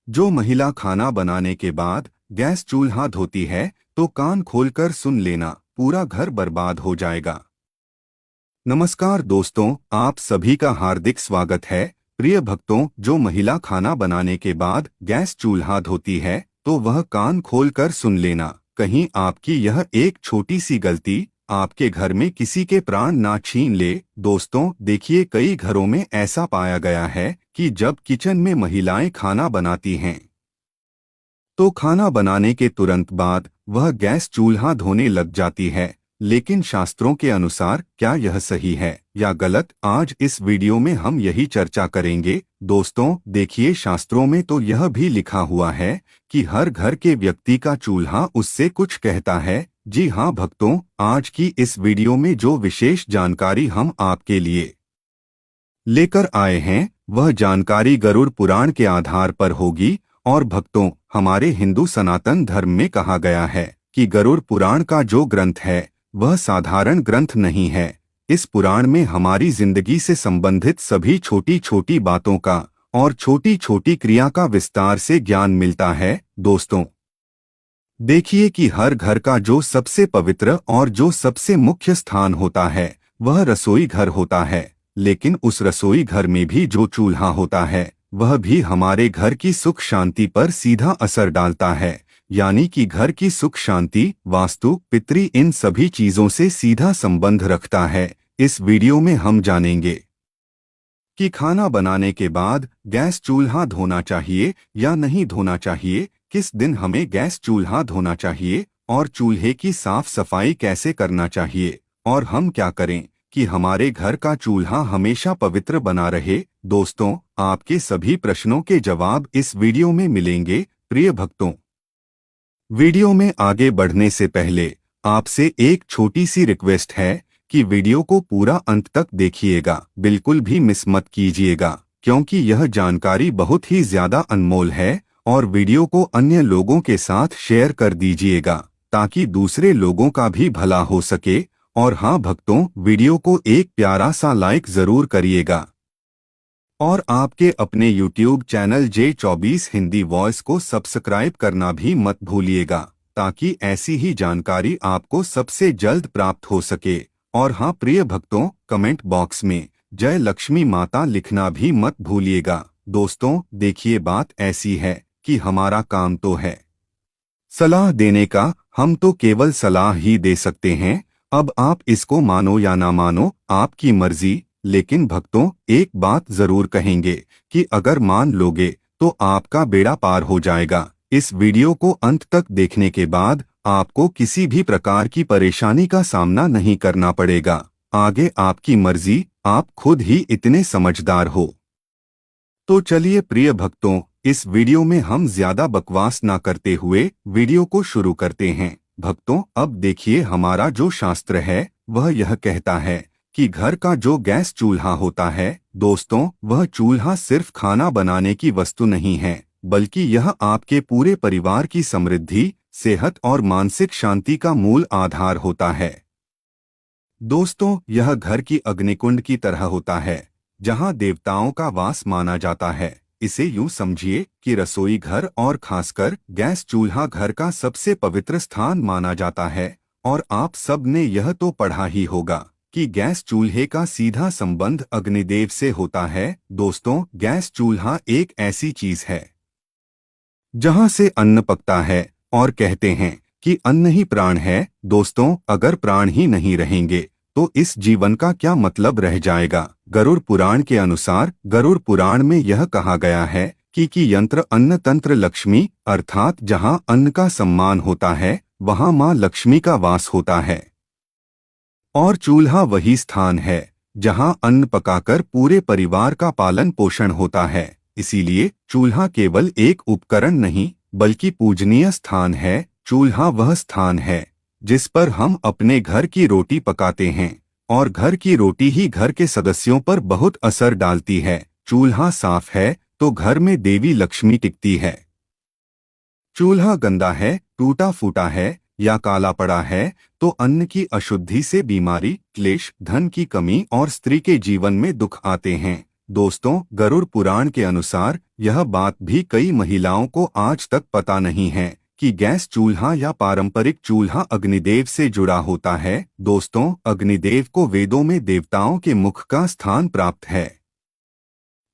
जो महिला खाना बनाने के बाद गैस चूल्हा धोती है तो कान खोलकर सुन लेना, पूरा घर बर्बाद हो जाएगा। नमस्कार दोस्तों, आप सभी का हार्दिक स्वागत है। प्रिय भक्तों, जो महिला खाना बनाने के बाद गैस चूल्हा धोती है तो वह कान खोलकर सुन लेना, कहीं आपकी यह एक छोटी सी गलती आपके घर में किसी के प्राण ना छीन ले। दोस्तों देखिए, कई घरों में ऐसा पाया गया है कि जब किचन में महिलाएं खाना बनाती हैं तो खाना बनाने के तुरंत बाद वह गैस चूल्हा धोने लग जाती है। लेकिन शास्त्रों के अनुसार क्या यह सही है या गलत, आज इस वीडियो में हम यही चर्चा करेंगे। दोस्तों देखिए, शास्त्रों में तो यह भी लिखा हुआ है कि हर घर के व्यक्ति का चूल्हा उससे कुछ कहता है। जी हाँ भक्तों, आज की इस वीडियो में जो विशेष जानकारी हम आपके लिए लेकर आए हैं वह जानकारी गरुड़ पुराण के आधार पर होगी। और भक्तों, हमारे हिंदू सनातन धर्म में कहा गया है कि गरुड़ पुराण का जो ग्रंथ है वह साधारण ग्रंथ नहीं है। इस पुराण में हमारी जिंदगी से संबंधित सभी छोटी छोटी बातों का और छोटी छोटी क्रिया का विस्तार से ज्ञान मिलता है। दोस्तों देखिए कि हर घर का जो सबसे पवित्र और जो सबसे मुख्य स्थान होता है वह रसोई घर होता है। लेकिन उस रसोई घर में भी जो चूल्हा होता है वह भी हमारे घर की सुख शांति पर सीधा असर डालता है। यानी कि घर की सुख शांति, वास्तु, पितरी, इन सभी चीजों से सीधा संबंध रखता है। इस वीडियो में हम जानेंगे कि खाना बनाने के बाद गैस चूल्हा धोना चाहिए या नहीं धोना चाहिए, किस दिन हमें गैस चूल्हा धोना चाहिए और चूल्हे की साफ सफाई कैसे करना चाहिए, और हम क्या करें कि हमारे घर का चूल्हा हमेशा पवित्र बना रहे। दोस्तों आपके सभी प्रश्नों के जवाब इस वीडियो में मिलेंगे। प्रिय भक्तों, वीडियो में आगे बढ़ने से पहले आपसे एक छोटी सी रिक्वेस्ट है कि वीडियो को पूरा अंत तक देखिएगा, बिल्कुल भी मिस मत कीजिएगा, क्योंकि यह जानकारी बहुत ही ज्यादा अनमोल है। और वीडियो को अन्य लोगों के साथ शेयर कर दीजिएगा ताकि दूसरे लोगों का भी भला हो सके। और हाँ भक्तों, वीडियो को एक प्यारा सा लाइक जरूर करिएगा और आपके अपने YouTube channel J24 Hindi voice को सब्सक्राइब करना भी मत भूलिएगा ताकि ऐसी ही जानकारी आपको सबसे जल्द प्राप्त हो सके। और हाँ प्रिय भक्तों, कमेंट बॉक्स में जय लक्ष्मी माता लिखना भी मत भूलिएगा। दोस्तों देखिए, बात ऐसी है कि हमारा काम तो है सलाह देने का, हम तो केवल सलाह ही दे सकते हैं। अब आप इसको मानो या ना मानो, आपकी मर्जी। लेकिन भक्तों एक बात जरूर कहेंगे कि अगर मान लोगे तो आपका बेड़ा पार हो जाएगा। इस वीडियो को अंत तक देखने के बाद आपको किसी भी प्रकार की परेशानी का सामना नहीं करना पड़ेगा। आगे आपकी मर्जी, आप खुद ही इतने समझदार हो। तो चलिए प्रिय भक्तों, इस वीडियो में हम ज्यादा बकवास ना करते हुए वीडियो को शुरू करते हैं। भक्तों अब देखिए, हमारा जो शास्त्र है वह यह कहता है कि घर का जो गैस चूल्हा होता है, दोस्तों वह चूल्हा सिर्फ खाना बनाने की वस्तु नहीं है, बल्कि यह आपके पूरे परिवार की समृद्धि, सेहत और मानसिक शांति का मूल आधार होता है। दोस्तों यह घर की अग्निकुंड की तरह होता है जहां देवताओं का वास माना जाता है। इसे यूं समझिए कि रसोई घर और खासकर गैस चूल्हा घर का सबसे पवित्र स्थान माना जाता है। और आप सब ने यह तो पढ़ा ही होगा कि गैस चूल्हे का सीधा संबंध अग्निदेव से होता है। दोस्तों गैस चूल्हा एक ऐसी चीज है जहां से अन्न पकता है, और कहते हैं कि अन्न ही प्राण है। दोस्तों अगर प्राण ही नहीं रहेंगे तो इस जीवन का क्या मतलब रह जाएगा। गरुड़ पुराण के अनुसार, गरुड़ पुराण में यह कहा गया है कि यंत्र अन्न तंत्र लक्ष्मी, अर्थात जहां अन्न का सम्मान होता है वहां मां लक्ष्मी का वास होता है। और चूल्हा वही स्थान है जहां अन्न पकाकर पूरे परिवार का पालन पोषण होता है। इसीलिए चूल्हा केवल एक उपकरण नहीं बल्कि पूजनीय स्थान है। चूल्हा वह स्थान है जिस पर हम अपने घर की रोटी पकाते हैं, और घर की रोटी ही घर के सदस्यों पर बहुत असर डालती है। चूल्हा साफ है तो घर में देवी लक्ष्मी टिकती है। चूल्हा गंदा है, टूटा फूटा है या काला पड़ा है तो अन्न की अशुद्धि से बीमारी, क्लेश, धन की कमी और स्त्री के जीवन में दुख आते हैं। दोस्तों, गरुड़ पुराण के अनुसार यह बात भी कई महिलाओं को आज तक पता नहीं है कि गैस चूल्हा या पारंपरिक चूल्हा अग्निदेव से जुड़ा होता है। दोस्तों, अग्निदेव को वेदों में देवताओं के मुख का स्थान प्राप्त है।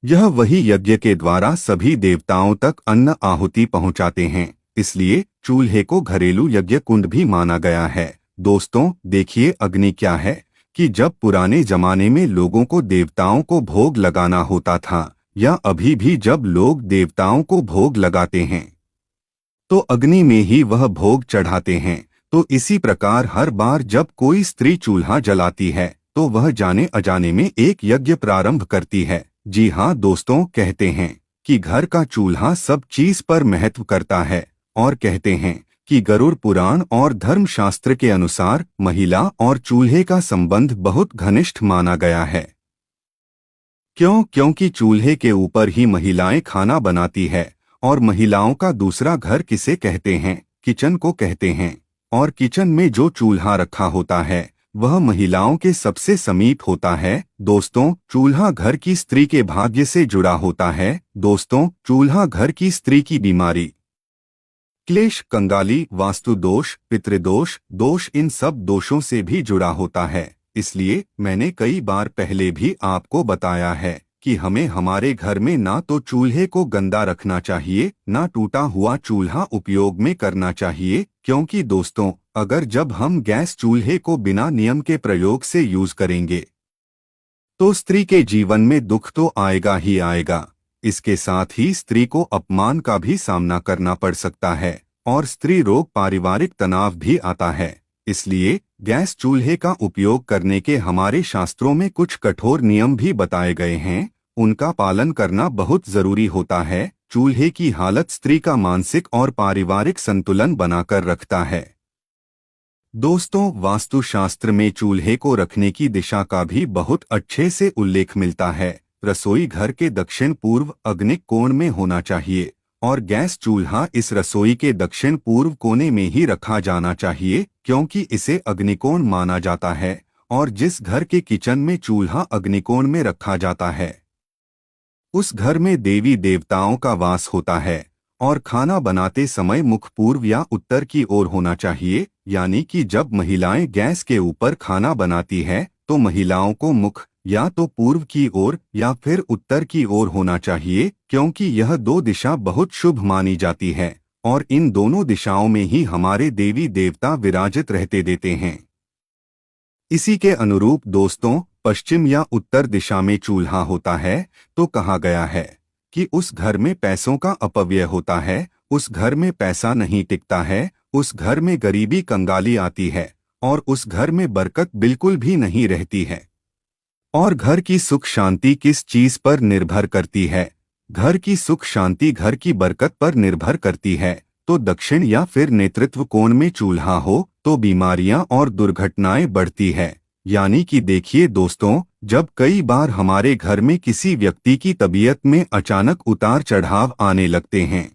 यह वही यज्ञ के द्वारा सभी देवताओं तक अन्न आहुति पहुंचाते हैं, इसलिए चूल्हे को घरेलू यज्ञ कुंड भी माना गया है। दोस्तों, देखिए अग्नि क्या है कि जब पुराने जमाने में लोगों को देवताओं को भोग लगाना होता था या अभी भी जब लोग देवताओं को भोग लगाते हैं तो अग्नि में ही वह भोग चढ़ाते हैं। तो इसी प्रकार हर बार जब कोई स्त्री चूल्हा जलाती है तो वह जाने अजाने में एक यज्ञ प्रारंभ करती है। जी हाँ दोस्तों, कहते हैं कि घर का चूल्हा सब चीज पर महत्व करता है और कहते हैं कि गरुड़ पुराण और धर्मशास्त्र के अनुसार महिला और चूल्हे का संबंध बहुत घनिष्ठ माना गया है। क्योंकि चूल्हे के ऊपर ही महिलाएं खाना बनाती है और महिलाओं का दूसरा घर किसे कहते हैं? किचन को कहते हैं। और किचन में जो चूल्हा रखा होता है वह महिलाओं के सबसे समीप होता है। दोस्तों, चूल्हा घर की स्त्री के भाग्य से जुड़ा होता है। दोस्तों, चूल्हा घर की स्त्री की बीमारी, क्लेश, कंगाली, वास्तु दोष, पितृदोष, दोष, इन सब दोषों से भी जुड़ा होता है। इसलिए मैंने कई बार पहले भी आपको बताया है कि हमें हमारे घर में ना तो चूल्हे को गंदा रखना चाहिए, ना टूटा हुआ चूल्हा उपयोग में करना चाहिए। क्योंकि दोस्तों, अगर जब हम गैस चूल्हे को बिना नियम के प्रयोग से यूज करेंगे तो स्त्री के जीवन में दुख तो आएगा ही आएगा। इसके साथ ही स्त्री को अपमान का भी सामना करना पड़ सकता है और स्त्री रोग, पारिवारिक तनाव भी आता है। इसलिए गैस चूल्हे का उपयोग करने के हमारे शास्त्रों में कुछ कठोर नियम भी बताए गए हैं, उनका पालन करना बहुत जरूरी होता है। चूल्हे की हालत स्त्री का मानसिक और पारिवारिक संतुलन बनाकर रखता है। दोस्तों, वास्तुशास्त्र में चूल्हे को रखने की दिशा का भी बहुत अच्छे से उल्लेख मिलता है। रसोई घर के दक्षिण पूर्व अग्निक कोण में होना चाहिए और गैस चूल्हा इस रसोई के दक्षिण पूर्व कोने में ही रखा जाना चाहिए, क्योंकि इसे अग्निकोण माना जाता है। और जिस घर के किचन में चूल्हा अग्निकोण में रखा जाता है उस घर में देवी देवताओं का वास होता है और खाना बनाते समय मुख पूर्व या उत्तर की ओर होना चाहिए। यानी कि जब महिलाएं गैस के ऊपर खाना बनाती है तो महिलाओं को मुख या तो पूर्व की ओर या फिर उत्तर की ओर होना चाहिए, क्योंकि यह दो दिशा बहुत शुभ मानी जाती है और इन दोनों दिशाओं में ही हमारे देवी देवता विराजित रहते देते हैं। इसी के अनुरूप दोस्तों, पश्चिम या उत्तर दिशा में चूल्हा होता है तो कहा गया है कि उस घर में पैसों का अपव्यय होता है, उस घर में पैसा नहीं टिकता है, उस घर में गरीबी, कंगाली आती है और उस घर में बरकत बिल्कुल भी नहीं रहती है। और घर की सुख शांति किस चीज पर निर्भर करती है? घर की सुख शांति घर की बरकत पर निर्भर करती है। तो दक्षिण या फिर नेतृत्व कोण में चूल्हा हो तो बीमारियां और दुर्घटनाएं बढ़ती है। यानी कि देखिए दोस्तों, जब कई बार हमारे घर में किसी व्यक्ति की तबीयत में अचानक उतार चढ़ाव आने लगते हैं,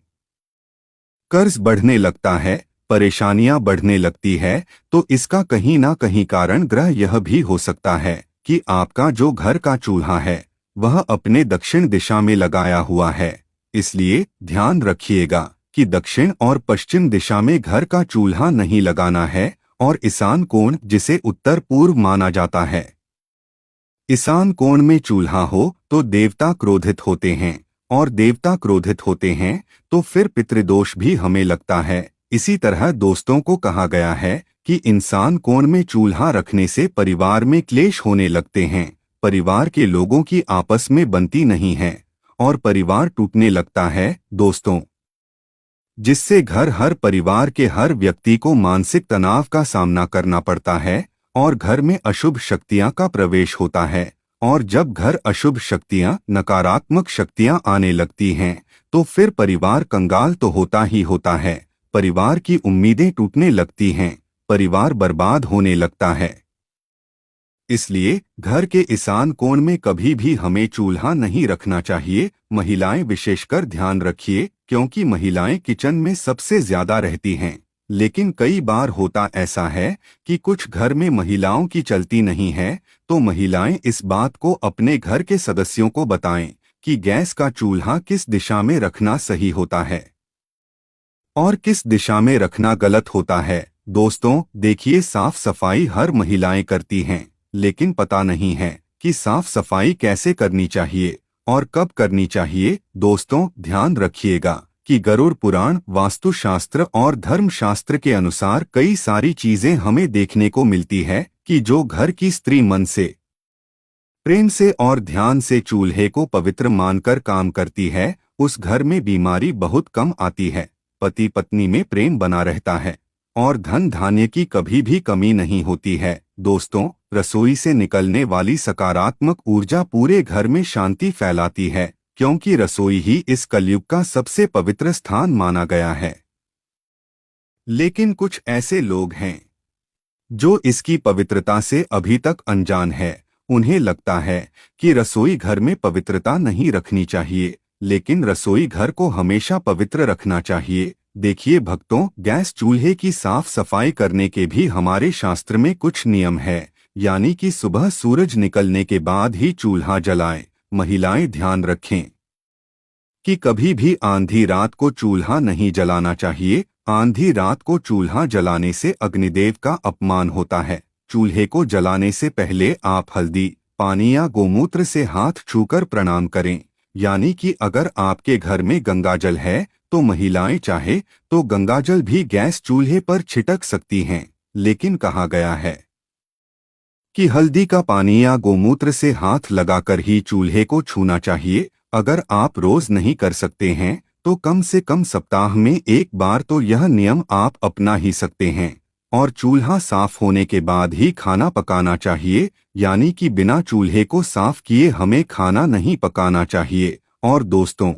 कर्ज बढ़ने लगता है, परेशानियां बढ़ने लगती है, तो इसका कहीं ना कहीं कारण ग्रह यह भी हो सकता है कि आपका जो घर का चूल्हा है वह अपने दक्षिण दिशा में लगाया हुआ है। इसलिए ध्यान रखिएगा कि दक्षिण और पश्चिम दिशा में घर का चूल्हा नहीं लगाना है और ईशान कोण, जिसे उत्तर पूर्व माना जाता है, ईशान कोण में चूल्हा हो तो देवता क्रोधित होते हैं और देवता क्रोधित होते हैं तो फिर पितृदोष भी हमें लगता है। इसी तरह दोस्तों को कहा गया है कि इंसान कोण में चूल्हा रखने से परिवार में क्लेश होने लगते हैं, परिवार के लोगों की आपस में बनती नहीं है और परिवार टूटने लगता है दोस्तों, जिससे हर परिवार के हर व्यक्ति को मानसिक तनाव का सामना करना पड़ता है और घर में अशुभ शक्तियां का प्रवेश होता है। और जब घर अशुभ शक्तियां, नकारात्मक शक्तियां आने लगती हैं तो फिर परिवार कंगाल तो होता ही होता है, परिवार की उम्मीदें टूटने लगती हैं, परिवार बर्बाद होने लगता है। इसलिए घर के ईशान कोण में कभी भी हमें चूल्हा नहीं रखना चाहिए। महिलाएं विशेषकर ध्यान रखिए, क्योंकि महिलाएं किचन में सबसे ज्यादा रहती हैं लेकिन कई बार होता ऐसा है कि कुछ घर में महिलाओं की चलती नहीं है, तो महिलाएं इस बात को अपने घर के सदस्यों को बताएं कि गैस का चूल्हा किस दिशा में रखना सही होता है और किस दिशा में रखना गलत होता है। दोस्तों, देखिए, साफ सफाई हर महिलाएं करती हैं, लेकिन पता नहीं है कि साफ सफाई कैसे करनी चाहिए और कब करनी चाहिए। दोस्तों, ध्यान रखिएगा कि गरुड़ पुराण, वास्तुशास्त्र और धर्मशास्त्र के अनुसार कई सारी चीजें हमें देखने को मिलती है कि जो घर की स्त्री मन से, प्रेम से और ध्यान से चूल्हे को पवित्र मानकर काम करती है, उस घर में बीमारी बहुत कम आती है, पति पत्नी में प्रेम बना रहता है और धन धान्य की कभी भी कमी नहीं होती है। दोस्तों, रसोई से निकलने वाली सकारात्मक ऊर्जा पूरे घर में शांति फैलाती है, क्योंकि रसोई ही इस कलयुग का सबसे पवित्र स्थान माना गया है। लेकिन कुछ ऐसे लोग हैं जो इसकी पवित्रता से अभी तक अनजान है। उन्हें लगता है कि रसोई घर में पवित्रता नहीं रखनी चाहिए, लेकिन रसोई घर को हमेशा पवित्र रखना चाहिए। देखिए भक्तों, गैस चूल्हे की साफ सफाई करने के भी हमारे शास्त्र में कुछ नियम है, यानी कि सुबह सूरज निकलने के बाद ही चूल्हा जलाएं। महिलाएं ध्यान रखें कि कभी भी आंधी रात को चूल्हा नहीं जलाना चाहिए। आंधी रात को चूल्हा जलाने से अग्निदेव का अपमान होता है। चूल्हे को जलाने से पहले आप हल्दी, पानी या गोमूत्र से हाथ छूकर प्रणाम करें, यानी कि अगर आपके घर में गंगाजल है तो महिलाएं चाहे तो गंगाजल भी गैस चूल्हे पर छिटक सकती हैं, लेकिन कहा गया है कि हल्दी का पानी या गोमूत्र से हाथ लगाकर ही चूल्हे को छूना चाहिए। अगर आप रोज नहीं कर सकते हैं तो कम से कम सप्ताह में एक बार तो यह नियम आप अपना ही सकते हैं। और चूल्हा साफ होने के बाद ही खाना पकाना चाहिए, यानी कि बिना चूल्हे को साफ किए हमें खाना नहीं पकाना चाहिए। और दोस्तों,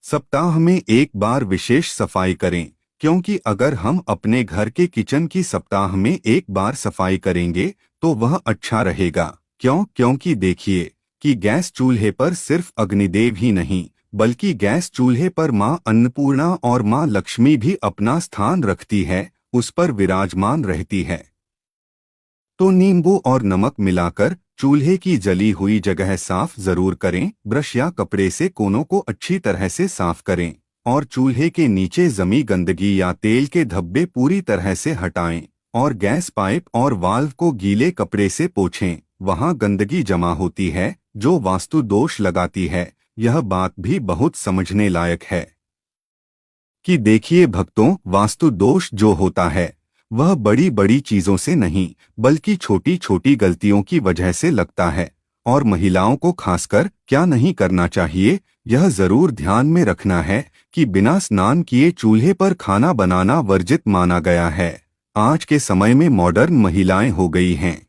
सप्ताह में एक बार विशेष सफाई करें, क्योंकि अगर हम अपने घर के किचन की सप्ताह में एक बार सफाई करेंगे तो वह अच्छा रहेगा। क्योंकि देखिए कि गैस चूल्हे पर सिर्फ अग्निदेव ही नहीं, बल्कि गैस चूल्हे पर माँ अन्नपूर्णा और माँ लक्ष्मी भी अपना स्थान रखती है, उस पर विराजमान रहती है। तो नींबू और नमक मिलाकर चूल्हे की जली हुई जगह साफ जरूर करें। ब्रश या कपड़े से कोनों को अच्छी तरह से साफ करें और चूल्हे के नीचे जमी गंदगी या तेल के धब्बे पूरी तरह से हटाएं और गैस पाइप और वाल्व को गीले कपड़े से पोंछें। वहां गंदगी जमा होती है जो वास्तु दोष लगाती है। यह बात भी बहुत समझने लायक है कि देखिए भक्तों, वास्तु दोष जो होता है वह बड़ी बड़ी चीजों से नहीं, बल्कि छोटी छोटी गलतियों की वजह से लगता है। और महिलाओं को खासकर क्या नहीं करना चाहिए, यह जरूर ध्यान में रखना है कि बिना स्नान किए चूल्हे पर खाना बनाना वर्जित माना गया है। आज के समय में मॉडर्न महिलाएं हो गई हैं।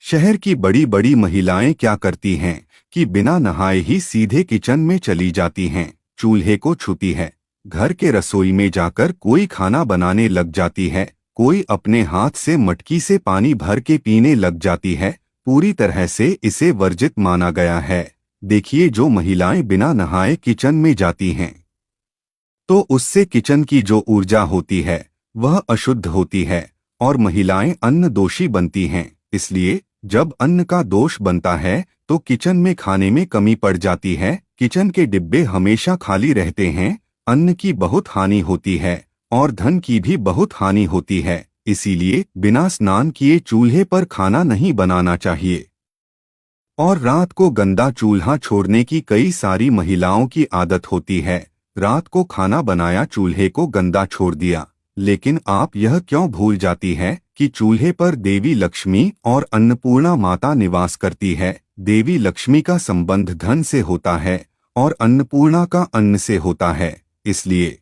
शहर की बड़ी बड़ी महिलाएं क्या करती हैं कि बिना नहाए ही सीधे किचन में चली जाती हैं, चूल्हे को छूती है, घर के रसोई में जाकर कोई खाना बनाने लग जाती है, कोई अपने हाथ से मटकी से पानी भर के पीने लग जाती है। पूरी तरह से इसे वर्जित माना गया है। देखिए, जो महिलाएं बिना नहाए किचन में जाती हैं तो उससे किचन की जो ऊर्जा होती है वह अशुद्ध होती है और महिलाएं अन्न दोषी बनती हैं। इसलिए जब अन्न का दोष बनता है तो किचन में खाने में कमी पड़ जाती है, किचन के डिब्बे हमेशा खाली रहते हैं, अन्न की बहुत हानि होती है और धन की भी बहुत हानि होती है। इसीलिए बिना स्नान किए चूल्हे पर खाना नहीं बनाना चाहिए। और रात को गंदा चूल्हा छोड़ने की कई सारी महिलाओं की आदत होती है। रात को खाना बनाया, चूल्हे को गंदा छोड़ दिया, लेकिन आप यह क्यों भूल जाती है कि चूल्हे पर देवी लक्ष्मी और अन्नपूर्णा माता निवास करती है। देवी लक्ष्मी का संबंध धन से होता है और अन्नपूर्णा का अन्न से होता है। इसलिए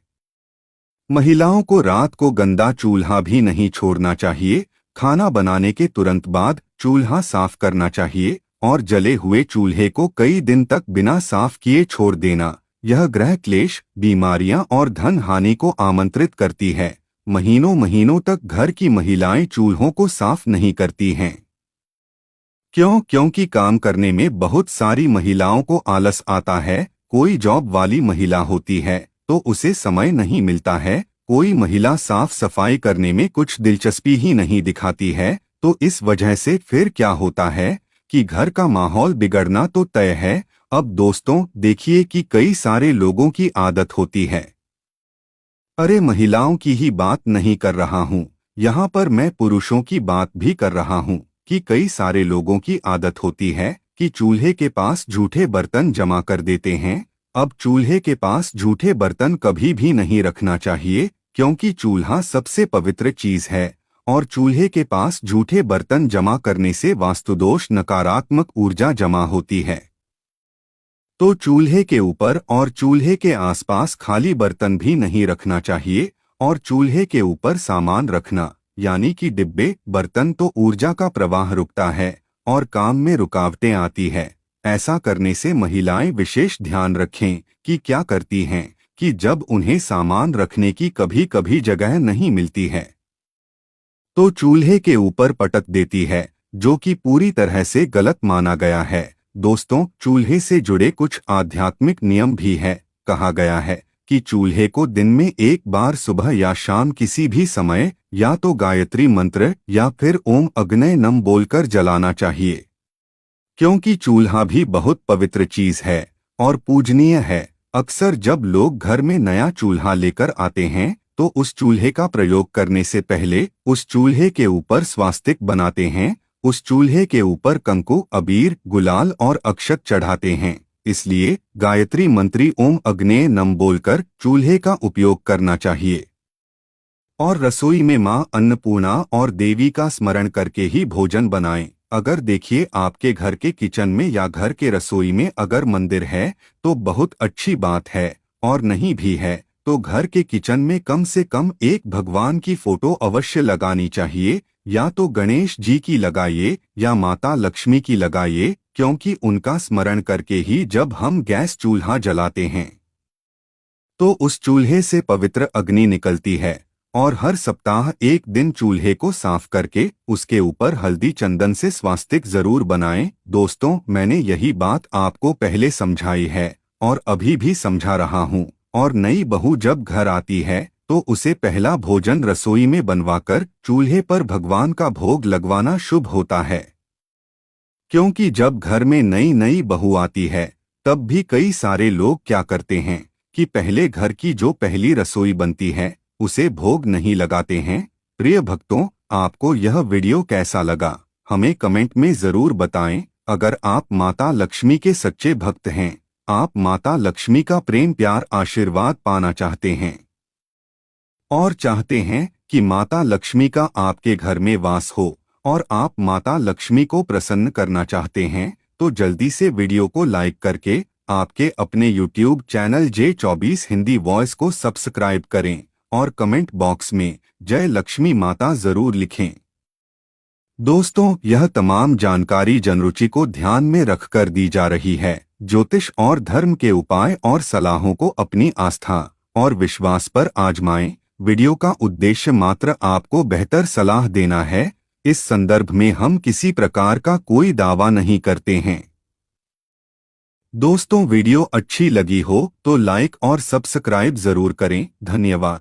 महिलाओं को रात को गंदा चूल्हा भी नहीं छोड़ना चाहिए। खाना बनाने के तुरंत बाद चूल्हा साफ करना चाहिए और जले हुए चूल्हे को कई दिन तक बिना साफ किए छोड़ देना, यह ग्रह क्लेश, बीमारियां और धन हानि को आमंत्रित करती है। महीनों महीनों तक घर की महिलाएं चूल्हों को साफ नहीं करती हैं। क्योंकि काम करने में बहुत सारी महिलाओं को आलस आता है। कोई जॉब वाली महिला होती है तो उसे समय नहीं मिलता है, कोई महिला साफ सफाई करने में कुछ दिलचस्पी ही नहीं दिखाती है, तो इस वजह से फिर क्या होता है कि घर का माहौल बिगड़ना तो तय है। अब दोस्तों देखिए कि कई सारे लोगों की आदत होती है, अरे महिलाओं की ही बात नहीं कर रहा हूँ, यहाँ पर मैं पुरुषों की बात भी कर रहा हूँ, कि कई सारे लोगों की आदत होती है कि चूल्हे के पास झूठे बर्तन जमा कर देते हैं। अब चूल्हे के पास झूठे बर्तन कभी भी नहीं रखना चाहिए, क्योंकि चूल्हा सबसे पवित्र चीज है और चूल्हे के पास झूठे बर्तन जमा करने से वास्तुदोष, नकारात्मक ऊर्जा जमा होती है। तो चूल्हे के ऊपर और चूल्हे के आसपास खाली बर्तन भी नहीं रखना चाहिए, और चूल्हे के ऊपर सामान रखना यानी कि डिब्बे बर्तन तो ऊर्जा का प्रवाह रुकता है और काम में रुकावटें आती है। ऐसा करने से महिलाएं विशेष ध्यान रखें कि क्या करती हैं कि जब उन्हें सामान रखने की कभी कभी जगह नहीं मिलती है तो चूल्हे के ऊपर पटक देती है, जो कि पूरी तरह से गलत माना गया है। दोस्तों चूल्हे से जुड़े कुछ आध्यात्मिक नियम भी है। कहा गया है कि चूल्हे को दिन में एक बार सुबह या शाम किसी भी समय या तो गायत्री मंत्र या फिर ओम अग्नय नम बोलकर जलाना चाहिए, क्योंकि चूल्हा भी बहुत पवित्र चीज है और पूजनीय है। अक्सर जब लोग घर में नया चूल्हा लेकर आते हैं तो उस चूल्हे का प्रयोग करने से पहले उस चूल्हे के ऊपर स्वास्तिक बनाते हैं, उस चूल्हे के ऊपर कंकु, अबीर, गुलाल और अक्षत चढ़ाते हैं। इसलिए गायत्री मंत्री ओम अग्नेय नम बोलकर चूल्हे का उपयोग करना चाहिए और रसोई में मां अन्नपूर्णा और देवी का स्मरण करके ही भोजन बनाएं। अगर देखिए आपके घर के किचन में या घर के रसोई में अगर मंदिर है तो बहुत अच्छी बात है, और नहीं भी है तो घर के किचन में कम से कम एक भगवान की फोटो अवश्य लगानी चाहिए। या तो गणेश जी की लगाइए या माता लक्ष्मी की लगाइए, क्योंकि उनका स्मरण करके ही जब हम गैस चूल्हा जलाते हैं तो उस चूल्हे से पवित्र अग्नि निकलती है। और हर सप्ताह एक दिन चूल्हे को साफ करके उसके ऊपर हल्दी चंदन से स्वास्तिक जरूर बनाएं। दोस्तों मैंने यही बात आपको पहले समझाई है और अभी भी समझा रहा हूँ। और नई बहू जब घर आती है तो उसे पहला भोजन रसोई में बनवाकर चूल्हे पर भगवान का भोग लगवाना शुभ होता है, क्योंकि जब घर में नई नई बहू आती है तब भी कई सारे लोग क्या करते हैं कि पहले घर की जो पहली रसोई बनती है उसे भोग नहीं लगाते हैं। प्रिय भक्तों, आपको यह वीडियो कैसा लगा हमें कमेंट में जरूर बताएं। अगर आप माता लक्ष्मी के सच्चे भक्त हैं, आप माता लक्ष्मी का प्रेम प्यार आशीर्वाद पाना चाहते हैं और चाहते हैं कि माता लक्ष्मी का आपके घर में वास हो और आप माता लक्ष्मी को प्रसन्न करना चाहते हैं, तो जल्दी से वीडियो को लाइक करके आपके अपने YouTube channel J24 Hindi voice को सब्सक्राइब करें और कमेंट बॉक्स में जय लक्ष्मी माता जरूर लिखें। दोस्तों यह तमाम जानकारी जनरुचि को ध्यान में रखकर दी जा रही है। ज्योतिष और धर्म के उपाय और सलाहों को अपनी आस्था और विश्वास पर आजमाएं। वीडियो का उद्देश्य मात्र आपको बेहतर सलाह देना है। इस संदर्भ में हम किसी प्रकार का कोई दावा नहीं करते हैं। दोस्तों वीडियो अच्छी लगी हो तो लाइक और सब्सक्राइब जरूर करें। धन्यवाद।